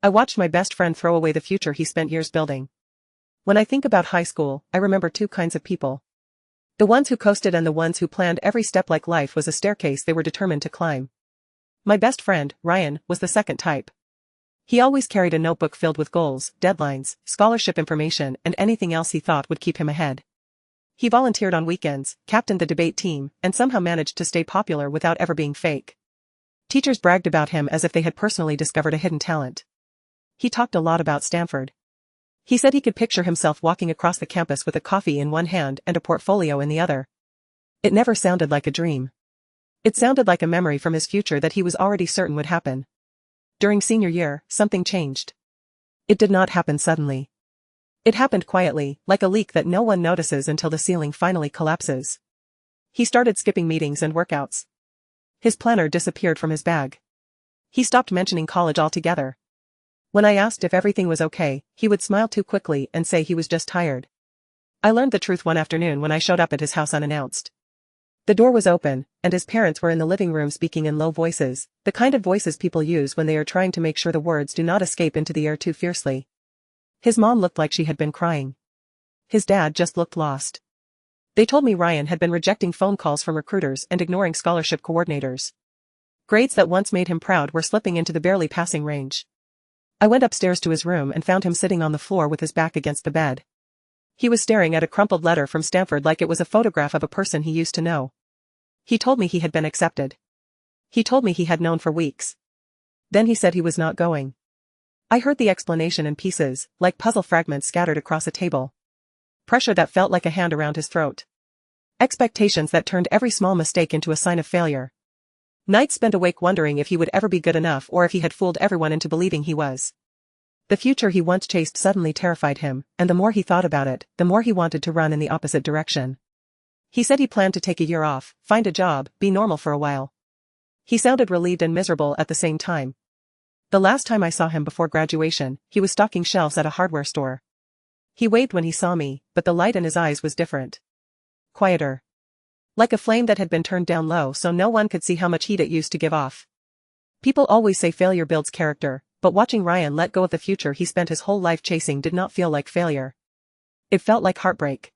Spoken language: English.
I watched my best friend throw away the future he spent years building. When I think about high school, I remember two kinds of people. The ones who coasted and the ones who planned every step like life was a staircase they were determined to climb. My best friend, Ryan, was the second type. He always carried a notebook filled with goals, deadlines, scholarship information, and anything else he thought would keep him ahead. He volunteered on weekends, captained the debate team, and somehow managed to stay popular without ever being fake. Teachers bragged about him as if they had personally discovered a hidden talent. He talked a lot about Stanford. He said he could picture himself walking across the campus with a coffee in one hand and a portfolio in the other. It never sounded like a dream. It sounded like a memory from his future that he was already certain would happen. During senior year, something changed. It did not happen suddenly. It happened quietly, like a leak that no one notices until the ceiling finally collapses. He started skipping meetings and workouts. His planner disappeared from his bag. He stopped mentioning college altogether. When I asked if everything was okay, he would smile too quickly and say he was just tired. I learned the truth one afternoon when I showed up at his house unannounced. The door was open, and his parents were in the living room speaking in low voices, the kind of voices people use when they are trying to make sure the words do not escape into the air too fiercely. His mom looked like she had been crying. His dad just looked lost. They told me Ryan had been rejecting phone calls from recruiters and ignoring scholarship coordinators. Grades that once made him proud were slipping into the barely passing range. I went upstairs to his room and found him sitting on the floor with his back against the bed. He was staring at a crumpled letter from Stanford like it was a photograph of a person he used to know. He told me he had been accepted. He told me he had known for weeks. Then he said he was not going. I heard the explanation in pieces, like puzzle fragments scattered across a table. Pressure that felt like a hand around his throat. Expectations that turned every small mistake into a sign of failure. Nights spent awake wondering if he would ever be good enough or if he had fooled everyone into believing he was. The future he once chased suddenly terrified him, and the more he thought about it, the more he wanted to run in the opposite direction. He said he planned to take a year off, find a job, be normal for a while. He sounded relieved and miserable at the same time. The last time I saw him before graduation, he was stocking shelves at a hardware store. He waved when he saw me, but the light in his eyes was different. Quieter. Like a flame that had been turned down low so no one could see how much heat it used to give off. People always say failure builds character, but watching Ryan let go of the future he spent his whole life chasing did not feel like failure. It felt like heartbreak.